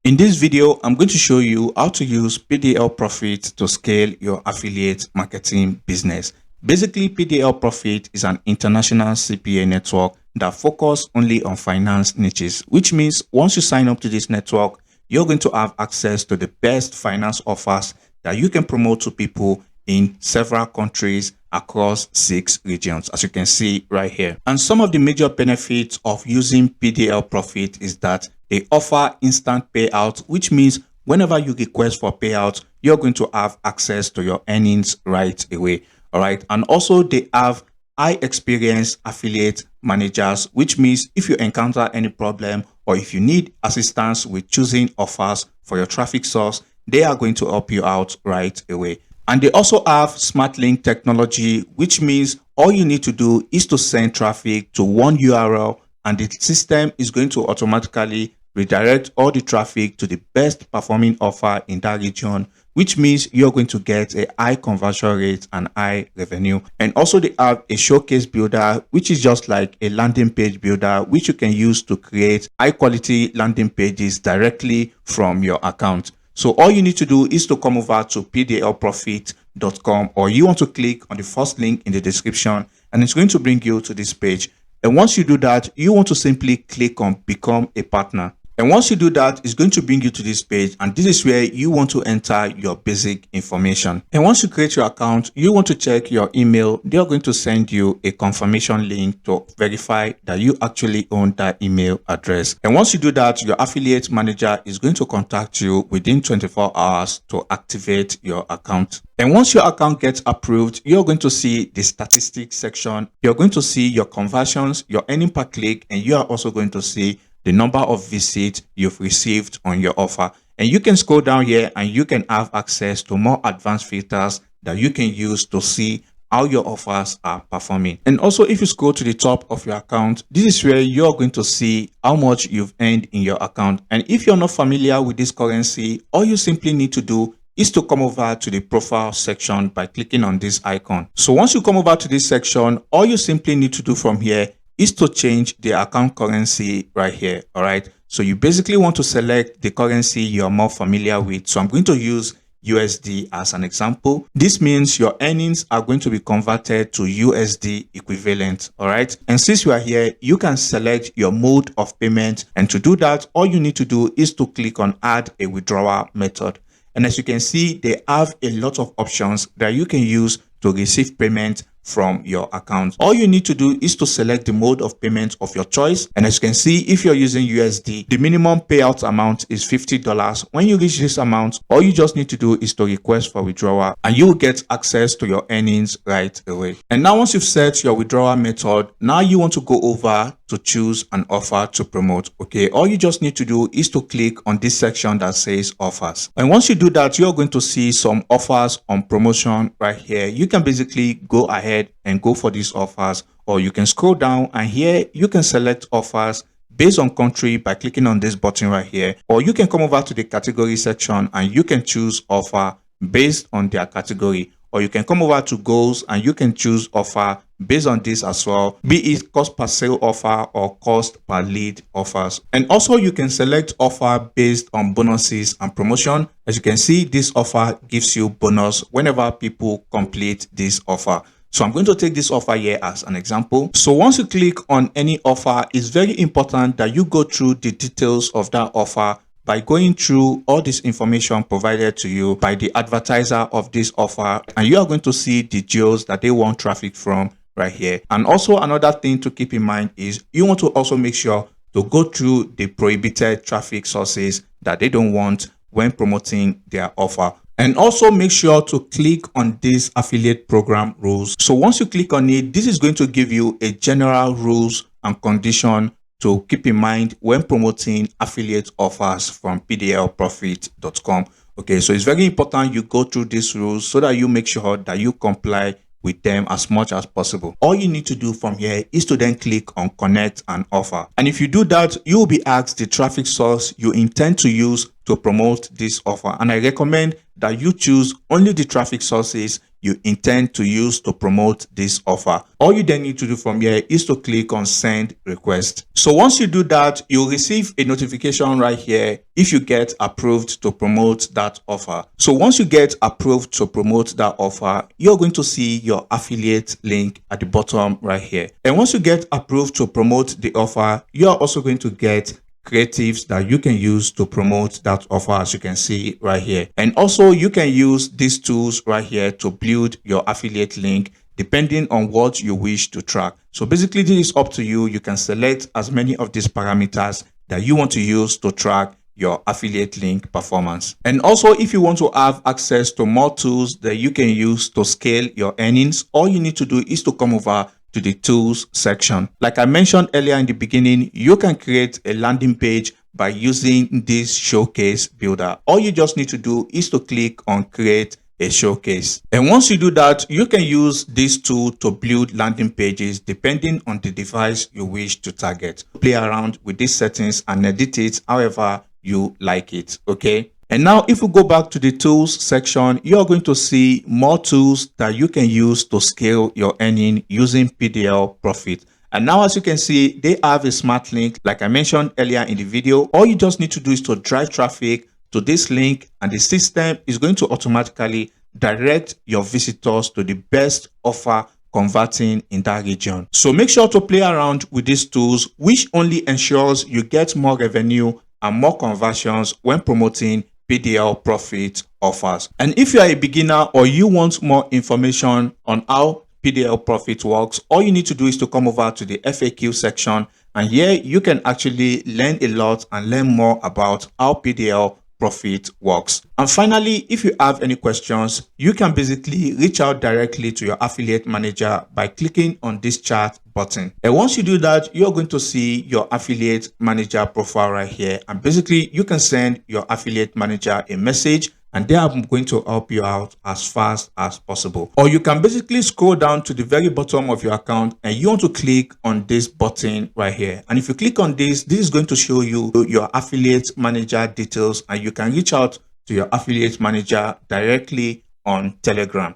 In this video, I'm going to show you how to use PDL-Profit to scale your affiliate marketing business. Basically, PDL-Profit is an international CPA network that focuses only on finance niches, which means once you sign up to this network, you're going to have access to the best finance offers that you can promote to people in several countries across 6 regions, as you can see right here. And some of the major benefits of using PDL-Profit is that they offer instant payout, which means whenever you request for payout, you're going to have access to your earnings right away. All right. And also they have high experienced affiliate managers, which means if you encounter any problem or if you need assistance with choosing offers for your traffic source, they are going to help you out right away. And they also have smart link technology, which means all you need to do is to send traffic to one URL and the system is going to automatically redirect all the traffic to the best performing offer in that region, which means you're going to get a high conversion rate and high revenue. And also they have a showcase builder, which is just like a landing page builder, which you can use to create high quality landing pages directly from your account. So all you need to do is to come over to payday-profit.com, or you want to click on the first link in the description and it's going to bring you to this page. And once you do that, you want to simply click on become a partner. And once you do that, it's going to bring you to this page. And this is where you want to enter your basic information. And once you create your account, you want to check your email. They're going to send you a confirmation link to verify that you actually own that email address. And once you do that, your affiliate manager is going to contact you within 24 hours to activate your account. And once your account gets approved, you're going to see the statistics section. You're going to see your conversions, your earning per click, and you are also going to see the number of visits you've received on your offer. And you can scroll down here and you can have access to more advanced filters that you can use to see how your offers are performing. And also, if you scroll to the top of your account, this is where you're going to see how much you've earned in your account. And if you're not familiar with this currency, all you simply need to do is to come over to the profile section by clicking on this icon. So once you come over to this section, all you simply need to do from here is to change the account currency right here. All right. So you basically want to select the currency you're more familiar with. So I'm going to use USD as an example. This means your earnings are going to be converted to USD equivalent. All right. And since you are here, you can select your mode of payment. And to do that, all you need to do is to click on add a withdrawal method. And as you can see, they have a lot of options that you can use to receive payment from your account. All you need to do is to select the mode of payment of your choice. And as you can see, if you're using USD, the minimum payout amount is $50. When you reach this amount, all you just need to do is to request for withdrawal and you will get access to your earnings right away. And now once you've set your withdrawal method, now you want to go over to choose an offer to promote. Okay, all you just need to do is to click on this section that says offers. And once you do that, you're going to see some offers on promotion right here. You can basically go ahead and go for these offers, or you can scroll down and here you can select offers based on country by clicking on this button right here, or you can come over to the category section and you can choose offer based on their category, or you can come over to goals and you can choose offer based on this as well, be it cost per sale offer or cost per lead offers. And also you can select offer based on bonuses and promotion. As you can see, this offer gives you bonus whenever people complete this offer. So I'm going to take this offer here as an example. So once you click on any offer, it's very important that you go through the details of that offer by going through all this information provided to you by the advertiser of this offer. And you are going to see the geos that they want traffic from right here. And also another thing to keep in mind is you want to also make sure to go through the prohibited traffic sources that they don't want when promoting their offer. And also make sure to click on this affiliate program rules. So once you click on it, this is going to give you a general rules and condition to keep in mind when promoting affiliate offers from pdl-profit.com. Okay, so it's very important you go through these rules so that you make sure that you comply with them as much as possible. All you need to do from here is to then click on connect and offer. And if you do that, you will be asked the traffic source you intend to use to promote this offer. And I recommend that you choose only the traffic sources you intend to use to promote this offer. All you then need to do from here is to click on send request. So once you do that, you'll receive a notification right here if you get approved to promote that offer. So once you get approved to promote that offer, you're going to see your affiliate link at the bottom right here. And once you get approved to promote the offer, you're also going to get creatives that you can use to promote that offer, as you can see right here. And also you can use these tools right here to build your affiliate link depending on what you wish to track. So basically this is up to you. You can select as many of these parameters that you want to use to track your affiliate link performance. And also, if you want to have access to more tools that you can use to scale your earnings, all you need to do is to come over to the tools section. Like I mentioned earlier in the beginning, you can create a landing page by using this showcase builder. All you just need to do is to click on create a showcase. And once you do that, you can use this tool to build landing pages depending on the device you wish to target. Play around with these settings and edit it however you like it. Okay. And now if we go back to the tools section, you're going to see more tools that you can use to scale your earning using PDL-Profit. And now, as you can see, they have a smart link. Like I mentioned earlier in the video, all you just need to do is to drive traffic to this link, and the system is going to automatically direct your visitors to the best offer converting in that region. So make sure to play around with these tools, which only ensures you get more revenue and more conversions when promoting PDL-Profit offers. And if you are a beginner or you want more information on how PDL-Profit works, all you need to do is to come over to the FAQ section, and here you can actually learn a lot and learn more about how PDL-Profit works. And finally, if you have any questions, you can basically reach out directly to your affiliate manager by clicking on this chat button. And once you do that, you're going to see your affiliate manager profile right here. And basically you can send your affiliate manager a message, and they are going to help you out as fast as possible. Or you can basically scroll down to the very bottom of your account and you want to click on this button right here. And if you click on this is going to show you your affiliate manager details, and you can reach out to your affiliate manager directly on Telegram.